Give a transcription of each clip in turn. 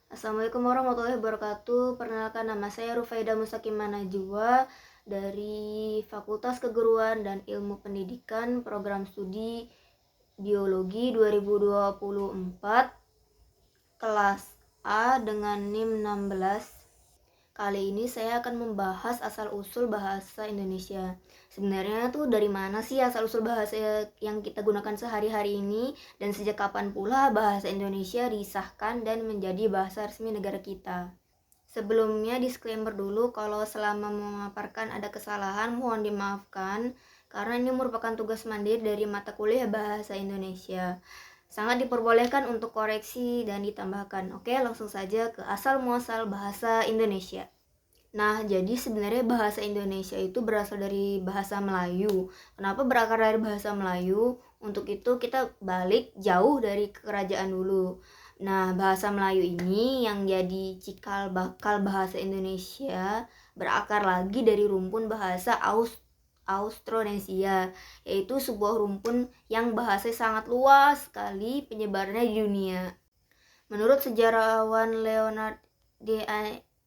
Assalamualaikum warahmatullahi wabarakatuh. Perkenalkan, nama saya Rufaida Mustaqimah Najwa dari Fakultas Keguruan dan Ilmu Pendidikan Program Studi Biologi 2024 kelas A dengan NIM 16. Kali ini saya akan membahas asal-usul bahasa Indonesia. Sebenarnya tuh dari mana sih asal-usul bahasa yang kita gunakan sehari-hari ini, dan sejak kapan pula bahasa Indonesia disahkan dan menjadi bahasa resmi negara kita? Sebelumnya disclaimer dulu, kalau selama memaparkan ada kesalahan mohon dimaafkan karena ini merupakan tugas mandiri dari mata kuliah bahasa Indonesia. Sangat diperbolehkan untuk koreksi dan ditambahkan. Oke, langsung saja ke asal muasal bahasa Indonesia. Nah, jadi sebenarnya bahasa Indonesia itu berasal dari bahasa Melayu. Kenapa berakar dari bahasa Melayu? Untuk itu kita balik jauh dari kerajaan dulu. Nah, bahasa Melayu ini yang jadi cikal bakal bahasa Indonesia berakar lagi dari rumpun bahasa Austronesia, yaitu sebuah rumpun yang bahasanya sangat luas sekali penyebarannya di dunia. Menurut sejarawan Leonard de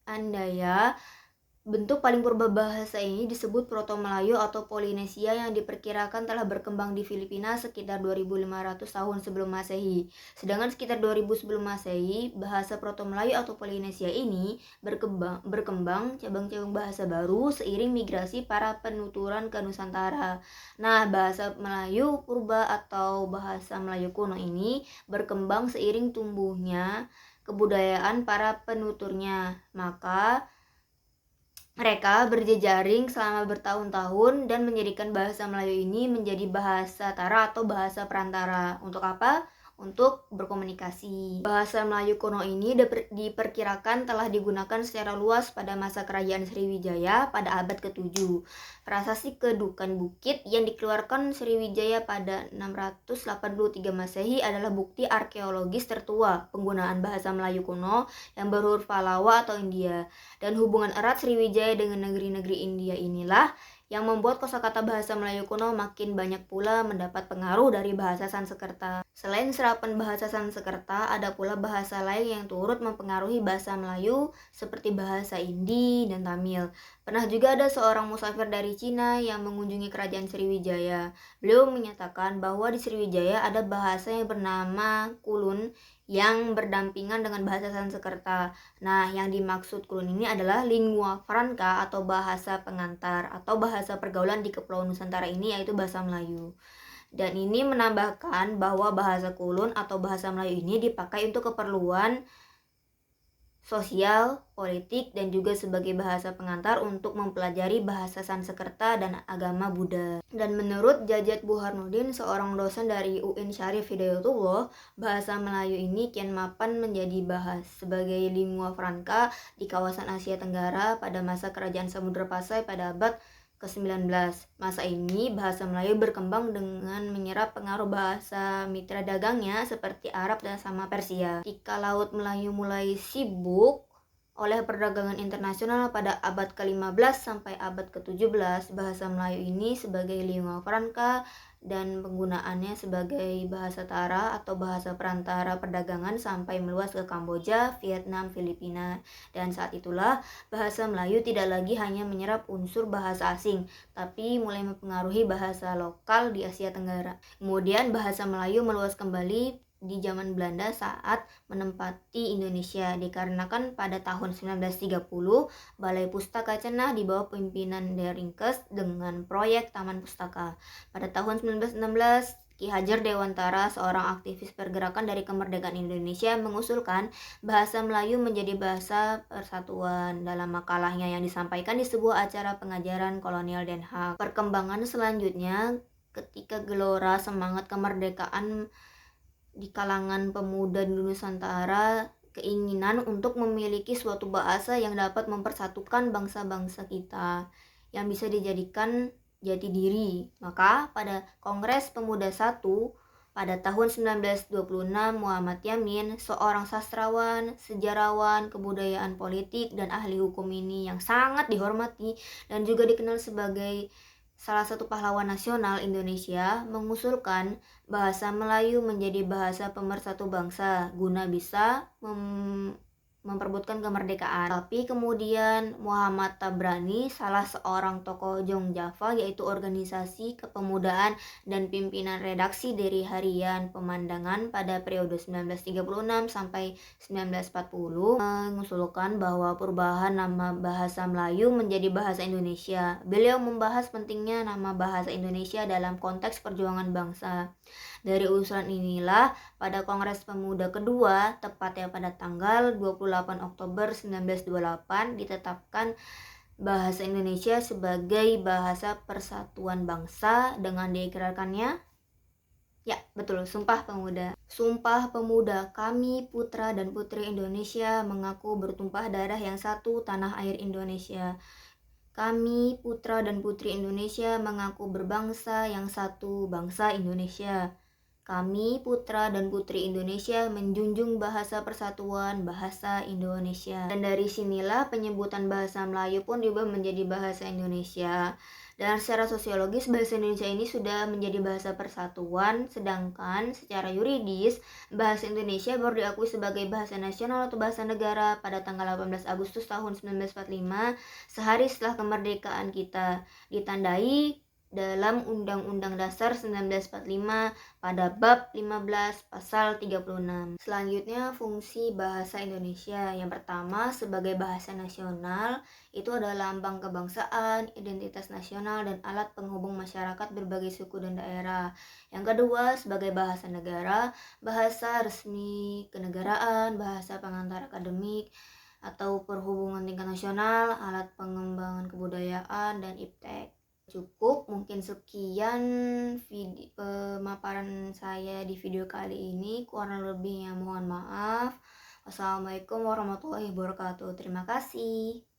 Andaya, bentuk paling purba bahasa ini disebut Proto-Melayu atau Polinesia yang diperkirakan telah berkembang di Filipina sekitar 2500 tahun sebelum Masehi. Sedangkan sekitar 2000 sebelum Masehi, bahasa Proto-Melayu atau Polinesia ini berkembang cabang-cabang bahasa baru seiring migrasi para penuturan ke Nusantara. Nah, bahasa Melayu purba atau bahasa Melayu kuno ini berkembang seiring tumbuhnya kebudayaan para penuturnya. Maka mereka berjejaring selama bertahun-tahun dan menjadikan bahasa Melayu ini menjadi bahasa tara atau bahasa perantara. Untuk apa? Untuk berkomunikasi. Bahasa Melayu kuno ini diperkirakan telah digunakan secara luas pada masa kerajaan Sriwijaya pada abad ke-7. Prasasti Kedukan Bukit yang dikeluarkan Sriwijaya pada 683 Masehi adalah bukti arkeologis tertua penggunaan bahasa Melayu kuno yang berhuruf Pallawa atau India. Dan hubungan erat Sriwijaya dengan negeri-negeri India inilah yang membuat kosakata bahasa Melayu kuno makin banyak pula mendapat pengaruh dari bahasa Sanskerta. Selain serapan bahasa Sanskerta, ada pula bahasa lain yang turut mempengaruhi bahasa Melayu seperti bahasa Hindi dan Tamil. Pernah juga ada seorang musafir dari Cina yang mengunjungi kerajaan Sriwijaya. Beliau menyatakan bahwa di Sriwijaya ada bahasa yang bernama Kulun yang berdampingan dengan bahasa Sanskerta. Nah, yang dimaksud Kulun ini adalah lingua franca atau bahasa pengantar atau bahasa pergaulan di Kepulauan Nusantara ini, yaitu bahasa Melayu. Dan ini menambahkan bahwa bahasa Kulun atau bahasa Melayu ini dipakai untuk keperluan sosial, politik, dan juga sebagai bahasa pengantar untuk mempelajari bahasa Sanskerta dan agama Buddha. Dan menurut Jajat Burhanuddin, seorang dosen dari UIN Syarif Hidayatullah, bahasa Melayu ini kian mapan menjadi bahas sebagai lingua franca di kawasan Asia Tenggara pada masa kerajaan Samudra Pasai pada abad ke-19. Masa ini bahasa Melayu berkembang dengan menyerap pengaruh bahasa mitra dagangnya seperti Arab dan sama Persia. Ketika Laut Melayu mulai sibuk oleh perdagangan internasional pada abad ke-15 sampai abad ke-17, bahasa Melayu ini sebagai lingua franca dan penggunaannya sebagai bahasa tara atau bahasa perantara perdagangan sampai meluas ke Kamboja, Vietnam, Filipina. Dan saat itulah bahasa Melayu tidak lagi hanya menyerap unsur bahasa asing, tapi mulai mempengaruhi bahasa lokal di Asia Tenggara. Kemudian bahasa Melayu meluas kembali di zaman Belanda saat menempati Indonesia, dikarenakan pada tahun 1930 Balai Pustaka Cenah di bawah pimpinan Derinkes dengan proyek Taman Pustaka. Pada tahun 1916 Ki Hajar Dewantara, seorang aktivis pergerakan dari kemerdekaan Indonesia, mengusulkan bahasa Melayu menjadi bahasa persatuan dalam makalahnya yang disampaikan di sebuah acara pengajaran kolonial Den Haag. Perkembangan selanjutnya ketika gelora semangat kemerdekaan di kalangan pemuda di Nusantara, keinginan untuk memiliki suatu bahasa yang dapat mempersatukan bangsa-bangsa kita yang bisa dijadikan jati diri. Maka pada Kongres Pemuda 1 pada tahun 1926, Muhammad Yamin, seorang sastrawan, sejarawan, kebudayaan politik, dan ahli hukum ini yang sangat dihormati dan juga dikenal sebagai salah satu pahlawan nasional Indonesia, mengusulkan bahasa Melayu menjadi bahasa pemersatu bangsa guna bisa memperebutkan kemerdekaan. Tapi kemudian Muhammad Tabrani, salah seorang tokoh Jong Java, yaitu organisasi kepemudaan dan pimpinan redaksi dari harian Pemandangan pada periode 1936 sampai 1940, mengusulkan bahwa perubahan nama bahasa Melayu menjadi bahasa Indonesia. Beliau membahas pentingnya nama bahasa Indonesia dalam konteks perjuangan bangsa. Dari usulan inilah pada Kongres Pemuda kedua, tepatnya pada tanggal 28 Oktober 1928, ditetapkan bahasa Indonesia sebagai bahasa persatuan bangsa dengan diikrarkannya, ya betul, Sumpah Pemuda. Sumpah Pemuda, kami putra dan putri Indonesia mengaku bertumpah darah yang satu tanah air Indonesia. Kami putra dan putri Indonesia mengaku berbangsa yang satu, bangsa Indonesia. Kami putra dan putri Indonesia menjunjung bahasa persatuan, bahasa Indonesia. Dan dari sinilah penyebutan bahasa Melayu pun diubah menjadi bahasa Indonesia. Dan secara sosiologis bahasa Indonesia ini sudah menjadi bahasa persatuan, sedangkan secara yuridis bahasa Indonesia baru diakui sebagai bahasa nasional atau bahasa negara pada tanggal 18 Agustus tahun 1945, sehari setelah kemerdekaan kita, ditandai dalam Undang-Undang Dasar 1945 pada bab 15 pasal 36. Selanjutnya, fungsi bahasa Indonesia. Yang pertama, sebagai bahasa nasional, itu adalah lambang kebangsaan, identitas nasional, dan alat penghubung masyarakat berbagai suku dan daerah. Yang kedua, sebagai bahasa negara, bahasa resmi kenegaraan, bahasa pengantar akademik atau perhubungan tingkat nasional, alat pengembangan kebudayaan, dan iptek. Cukup, mungkin sekian pemaparan saya di video kali ini. Kurang lebihnya mohon maaf. Wassalamualaikum warahmatullahi wabarakatuh. Terima kasih.